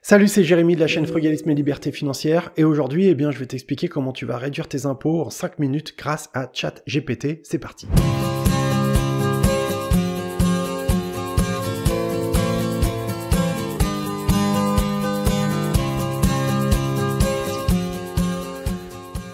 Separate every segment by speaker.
Speaker 1: Salut, c'est Jérémy de la chaîne Frugalisme et Liberté Financière et aujourd'hui, je vais t'expliquer comment tu vas réduire tes impôts en 5 minutes grâce à ChatGPT. C'est parti.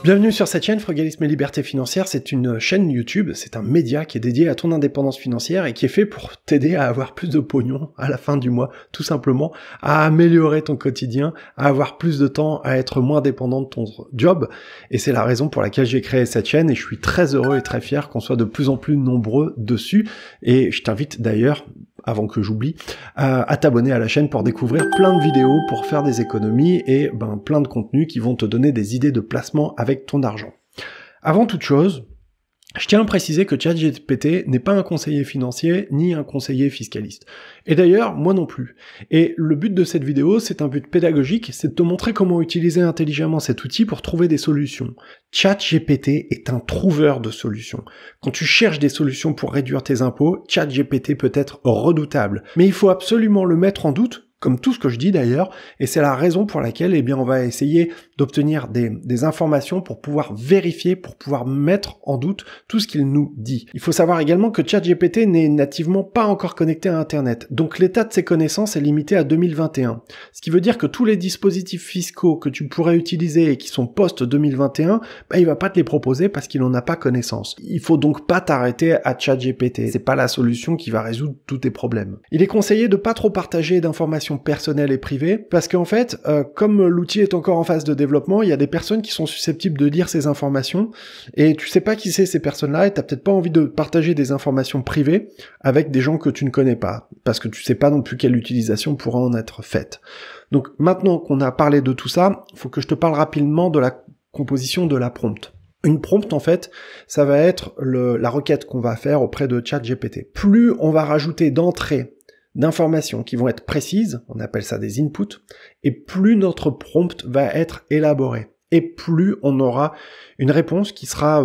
Speaker 1: Bienvenue sur cette chaîne Frugalisme et Liberté Financière. C'est une chaîne YouTube, c'est un média qui est dédié à ton indépendance financière et qui est fait pour t'aider à avoir plus de pognon à la fin du mois, tout simplement, à améliorer ton quotidien, à avoir plus de temps, à être moins dépendant de ton job. Et c'est la raison pour laquelle j'ai créé cette chaîne et je suis très heureux et très fier qu'on soit de plus en plus nombreux dessus. Et je t'invite d'ailleurs, avant que j'oublie, à t'abonner à la chaîne pour découvrir plein de vidéos, pour faire des économies et plein de contenus qui vont te donner des idées de placement avec ton argent. Avant toute chose, je tiens à préciser que ChatGPT n'est pas un conseiller financier ni un conseiller fiscaliste. Et d'ailleurs, moi non plus. Et le but de cette vidéo, c'est un but pédagogique, c'est de te montrer comment utiliser intelligemment cet outil pour trouver des solutions. ChatGPT est un trouveur de solutions. Quand tu cherches des solutions pour réduire tes impôts, ChatGPT peut être redoutable. Mais il faut absolument le mettre en doute, comme tout ce que je dis d'ailleurs, et c'est la raison pour laquelle on va essayer d'obtenir des informations pour pouvoir vérifier, pour pouvoir mettre en doute tout ce qu'il nous dit. Il faut savoir également que ChatGPT n'est nativement pas encore connecté à Internet, donc l'état de ses connaissances est limité à 2021. Ce qui veut dire que tous les dispositifs fiscaux que tu pourrais utiliser et qui sont post-2021, il va pas te les proposer parce qu'il en a pas connaissance. Il faut donc pas t'arrêter à ChatGPT, c'est pas la solution qui va résoudre tous tes problèmes. Il est conseillé de pas trop partager d'informations personnelles et privées, parce qu'en fait, comme l'outil est encore en phase de développement, il y a des personnes qui sont susceptibles de lire ces informations, et tu sais pas qui c'est ces personnes-là, et t'as peut-être pas envie de partager des informations privées avec des gens que tu ne connais pas, parce que tu sais pas non plus quelle utilisation pourra en être faite. Donc maintenant qu'on a parlé de tout ça, il faut que je te parle rapidement de la composition de la prompt. Une prompt, en fait, ça va être la requête qu'on va faire auprès de ChatGPT. Plus on va rajouter d'entrées d'informations qui vont être précises, on appelle ça des inputs, et plus notre prompt va être élaboré, et plus on aura une réponse qui sera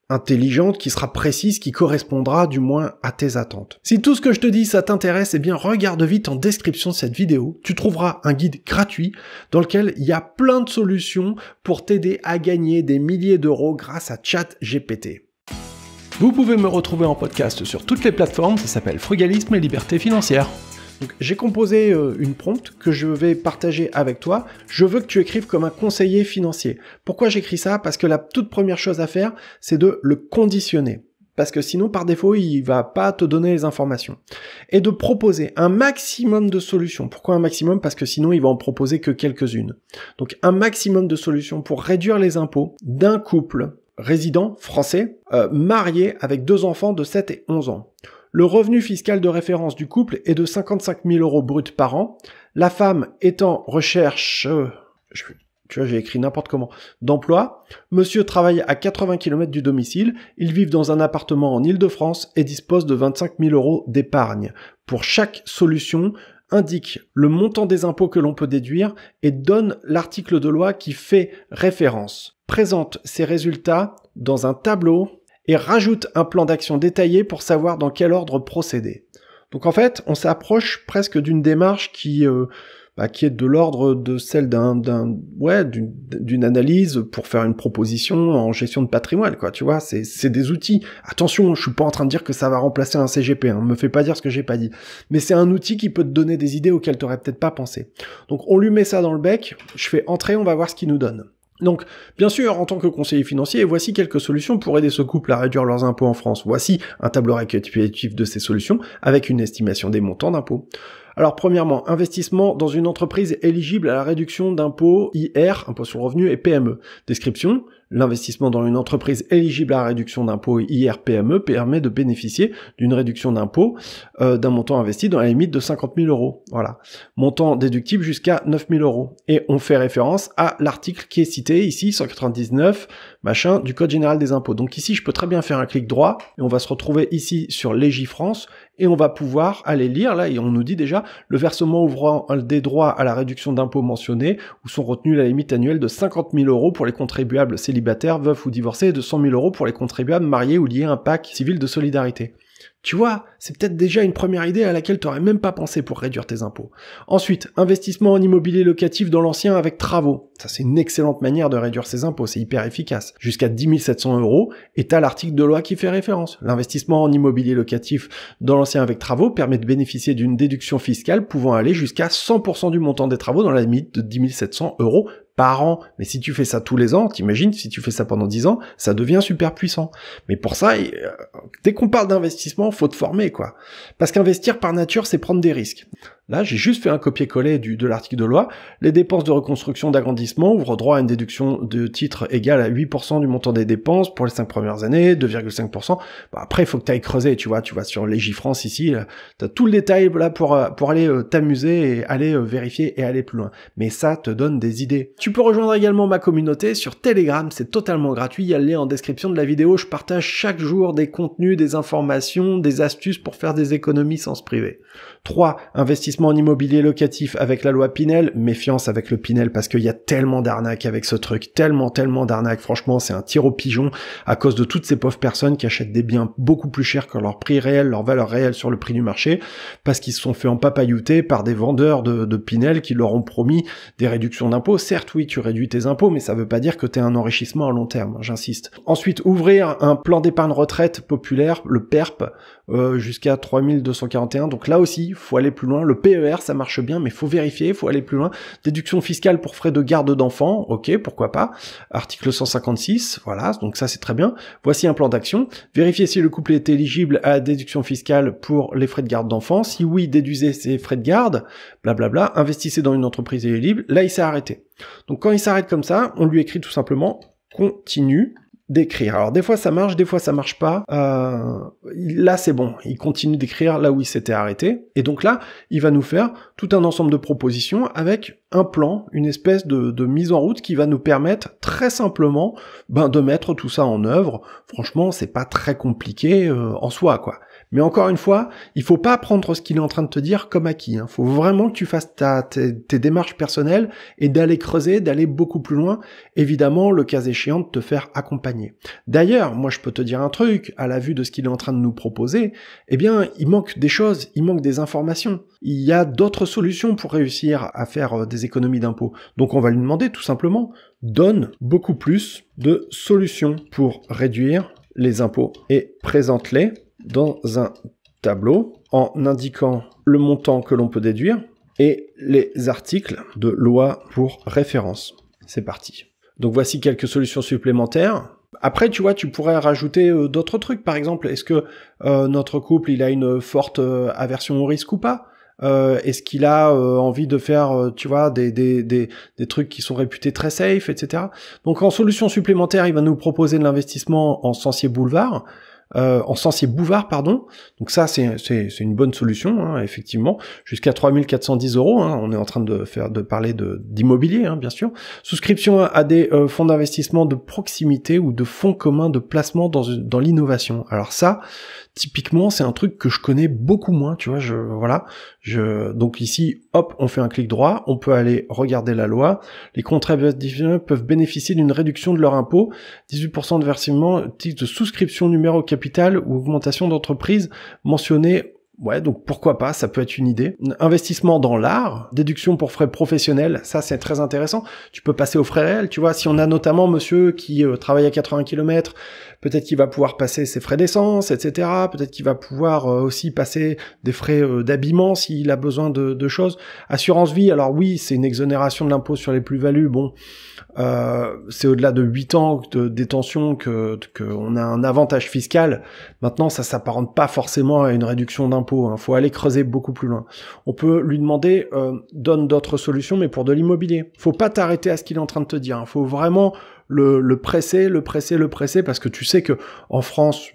Speaker 1: intelligente, qui sera précise, qui correspondra du moins à tes attentes. Si tout ce que je te dis ça t'intéresse, regarde vite en description de cette vidéo, tu trouveras un guide gratuit dans lequel il y a plein de solutions pour t'aider à gagner des milliers d'euros grâce à ChatGPT. Vous pouvez me retrouver en podcast sur toutes les plateformes, ça s'appelle Frugalisme et Liberté Financière. Donc, j'ai composé une prompt que je vais partager avec toi. Je veux que tu écrives comme un conseiller financier. Pourquoi j'écris ça? Parce que la toute première chose à faire, c'est de le conditionner. Parce que sinon, par défaut, il va pas te donner les informations. Et de proposer un maximum de solutions. Pourquoi un maximum? Parce que sinon, il va en proposer que quelques-unes. Donc, un maximum de solutions pour réduire les impôts d'un couple résident français, marié avec 2 enfants de 7 et 11 ans. Le revenu fiscal de référence du couple est de 55 000 euros bruts par an. La femme est en recherche, j'ai écrit n'importe comment, d'emploi. Monsieur travaille à 80 km du domicile. Ils vivent dans un appartement en Île-de-France et disposent de 25 000 euros d'épargne. Pour chaque solution, indique le montant des impôts que l'on peut déduire et donne l'article de loi qui fait référence. Présente ces résultats dans un tableau et rajoute un plan d'action détaillé pour savoir dans quel ordre procéder. Donc en fait, on s'approche presque d'une démarche qui est de l'ordre de celle d'une analyse pour faire une proposition en gestion de patrimoine, quoi. Tu vois, c'est des outils. Attention, je suis pas en train de dire que ça va remplacer un CGP, me fais pas dire ce que j'ai pas dit. Mais c'est un outil qui peut te donner des idées auxquelles t'aurais peut-être pas pensé. Donc on lui met ça dans le bec, je fais entrer, on va voir ce qu'il nous donne. Donc, bien sûr, en tant que conseiller financier, voici quelques solutions pour aider ce couple à réduire leurs impôts en France. Voici un tableau récapitulatif de ces solutions avec une estimation des montants d'impôts. Alors, premièrement, investissement dans une entreprise éligible à la réduction d'impôts IR, impôt sur le revenu, et PME. Description, l'investissement dans une entreprise éligible à la réduction d'impôts IR PME permet de bénéficier d'une réduction d'impôts d'un montant investi dans la limite de 50 000 euros. Voilà. Montant déductible jusqu'à 9 000 euros. Et on fait référence à l'article qui est cité ici, 199, du Code général des impôts. Donc ici, je peux très bien faire un clic droit et on va se retrouver ici sur Légifrance et on va pouvoir aller lire, là, et on nous dit déjà, le versement ouvrant des droits à la réduction d'impôts mentionnés où sont retenus la limite annuelle de 50 000 euros pour les contribuables célibataires, veufs ou divorcés et de 100 000 euros pour les contribuables mariés ou liés à un pacte civil de solidarité. Tu vois, c'est peut-être déjà une première idée à laquelle tu n'aurais même pas pensé pour réduire tes impôts. Ensuite, investissement en immobilier locatif dans l'ancien avec travaux. Ça, c'est une excellente manière de réduire ses impôts, c'est hyper efficace. Jusqu'à 10 700 € et t'as l'article de loi qui fait référence. L'investissement en immobilier locatif dans l'ancien avec travaux permet de bénéficier d'une déduction fiscale pouvant aller jusqu'à 100% du montant des travaux dans la limite de 10 700 € par an. Mais si tu fais ça tous les ans, t'imagines, si tu fais ça pendant 10 ans, ça devient super puissant. Mais pour ça, dès qu'on parle d'investissement, faut te former, quoi. Parce qu'investir par nature, c'est prendre des risques. Là, j'ai juste fait un copier-coller de l'article de loi. Les dépenses de reconstruction d'agrandissement ouvrent droit à une déduction de titre égale à 8% du montant des dépenses pour les 5 premières années, 2,5%. Bon, après, il faut que tu ailles creuser, tu vas sur Légifrance ici, tu as tout le détail là pour aller t'amuser et aller vérifier et aller plus loin. Mais ça te donne des idées. Tu peux rejoindre également ma communauté sur Telegram, c'est totalement gratuit, il y a le lien en description de la vidéo. Je partage chaque jour des contenus, des informations, des astuces pour faire des économies sans se priver. 3. Investissement en immobilier locatif avec la loi Pinel. Méfiance avec le Pinel parce qu'il y a tellement d'arnaques avec ce truc. Tellement d'arnaques. Franchement, c'est un tir au pigeon à cause de toutes ces pauvres personnes qui achètent des biens beaucoup plus chers que leur prix réel, leur valeur réelle sur le prix du marché parce qu'ils se sont fait empapayouter par des vendeurs de Pinel qui leur ont promis des réductions d'impôts. Certes, oui, tu réduis tes impôts, mais ça veut pas dire que tu es un enrichissement à long terme, j'insiste. Ensuite, ouvrir un plan d'épargne retraite populaire, le PERP, jusqu'à 3241. Donc là aussi, faut aller plus loin. Le PER, ça marche bien, mais faut vérifier, faut aller plus loin. Déduction fiscale pour frais de garde d'enfants, ok, pourquoi pas. Article 156, voilà, donc ça c'est très bien. Voici un plan d'action. Vérifiez si le couple est éligible à la déduction fiscale pour les frais de garde d'enfants. Si oui, déduisez ces frais de garde, blablabla. Investissez dans une entreprise éligible. Là, il s'est arrêté. Donc quand il s'arrête comme ça, on lui écrit tout simplement « Continue ». D'écrire. Alors des fois ça marche, des fois ça marche pas. Là c'est bon, il continue d'écrire là où il s'était arrêté. Et donc là, il va nous faire tout un ensemble de propositions avec un plan, une espèce de mise en route qui va nous permettre très simplement de mettre tout ça en œuvre. Franchement, c'est pas très compliqué en soi, quoi. Mais encore une fois, il faut pas prendre ce qu'il est en train de te dire comme acquis. Il faut vraiment que tu fasses tes démarches personnelles et d'aller creuser, d'aller beaucoup plus loin. Évidemment, le cas échéant, de te faire accompagner. D'ailleurs, moi je peux te dire un truc, à la vue de ce qu'il est en train de nous proposer, eh bien, il manque des choses, il manque des informations. Il y a d'autres solutions pour réussir à faire des économies d'impôts. Donc on va lui demander tout simplement, donne beaucoup plus de solutions pour réduire les impôts et présente-les dans un tableau en indiquant le montant que l'on peut déduire et les articles de loi pour référence. C'est parti. Donc voici quelques solutions supplémentaires. Après, tu vois, tu pourrais rajouter d'autres trucs. Par exemple, est-ce que notre couple, il a une forte aversion au risque ou pas ? Est-ce qu'il a envie de faire, tu vois, des trucs qui sont réputés très safe, etc. Donc en solution supplémentaire, il va nous proposer de l'investissement en Censier Boulevard. Donc ça c'est une bonne solution, hein, effectivement, jusqu'à 3410 €, hein, on est en train de parler d'immobilier, hein, bien sûr. Souscription à des fonds d'investissement de proximité ou de fonds communs de placement dans l'innovation. Alors ça, typiquement, c'est un truc que je connais beaucoup moins, tu vois, donc ici, hop, on fait un clic droit, on peut aller regarder la loi. Les contribuables peuvent bénéficier d'une réduction de leur impôt, 18% de versement, titre de souscription numéro capital ou augmentation d'entreprise mentionné. Ouais, donc pourquoi pas, ça peut être une idée. Investissement dans l'art, déduction pour frais professionnels, ça c'est très intéressant. Tu peux passer aux frais réels, tu vois, si on a notamment monsieur qui travaille à 80 km, peut-être qu'il va pouvoir passer ses frais d'essence, etc. Peut-être qu'il va pouvoir aussi passer des frais d'habillement s'il a besoin de choses. Assurance vie, alors oui, c'est une exonération de l'impôt sur les plus-values, bon, c'est au-delà de 8 ans de détention que on a un avantage fiscal. Maintenant, ça s'apparente pas forcément à une réduction d'impôt, hein. Faut aller creuser beaucoup plus loin. On peut lui demander, donne d'autres solutions, mais pour de l'immobilier. Faut pas t'arrêter à ce qu'il est en train de te dire, hein. Faut vraiment le presser, parce que tu sais que en France,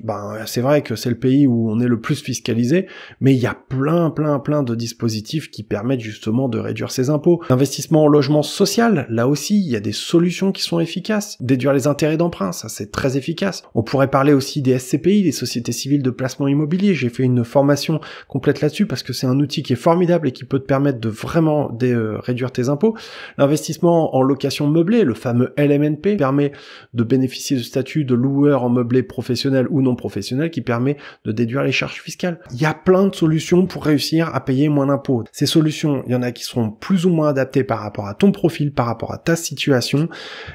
Speaker 1: c'est vrai que c'est le pays où on est le plus fiscalisé, mais il y a plein de dispositifs qui permettent justement de réduire ses impôts. Investissement en logement social, là aussi, il y a des solutions qui sont efficaces. Déduire les intérêts d'emprunt, ça c'est très efficace. On pourrait parler aussi des SCPI, des sociétés civiles de placement immobilier. J'ai fait une formation complète là-dessus parce que c'est un outil qui est formidable et qui peut te permettre de vraiment réduire tes impôts. L'investissement en location meublée, le fameux LMNP, permet de bénéficier du statut de loueur en meublé professionnel ou non professionnel qui permet de déduire les charges fiscales. Il y a plein de solutions pour réussir à payer moins d'impôts. Ces solutions, il y en a qui seront plus ou moins adaptées par rapport à ton profil, par rapport à ta situation.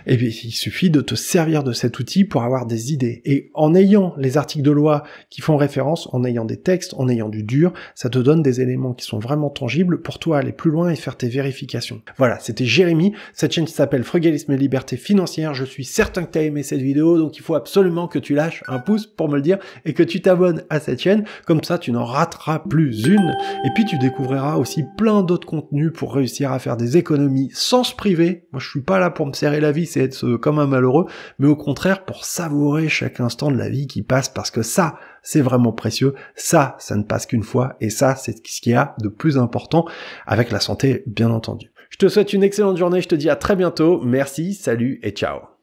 Speaker 1: Et bien, il suffit de te servir de cet outil pour avoir des idées. Et en ayant les articles de loi qui font référence, en ayant des textes, en ayant du dur, ça te donne des éléments qui sont vraiment tangibles pour toi aller plus loin et faire tes vérifications. Voilà, c'était Jérémy. Cette chaîne s'appelle Frugalisme et Liberté Financière. Je suis certain que tu as aimé cette vidéo, donc il faut absolument que tu lâches un pouce pour me le dire et que tu t'abonnes à cette chaîne. Comme ça, tu n'en rateras plus une. Et puis, tu découvriras aussi plein d'autres contenus pour réussir à faire des économies sans se priver. Moi, je suis pas là pour me serrer la vie, c'est être comme un malheureux, mais au contraire pour savourer chaque instant de la vie qui passe, parce que ça, c'est vraiment précieux. Ça ne passe qu'une fois, et ça, c'est ce qu'il y a de plus important, avec la santé, bien entendu. Je te souhaite une excellente journée, je te dis à très bientôt. Merci, salut et ciao.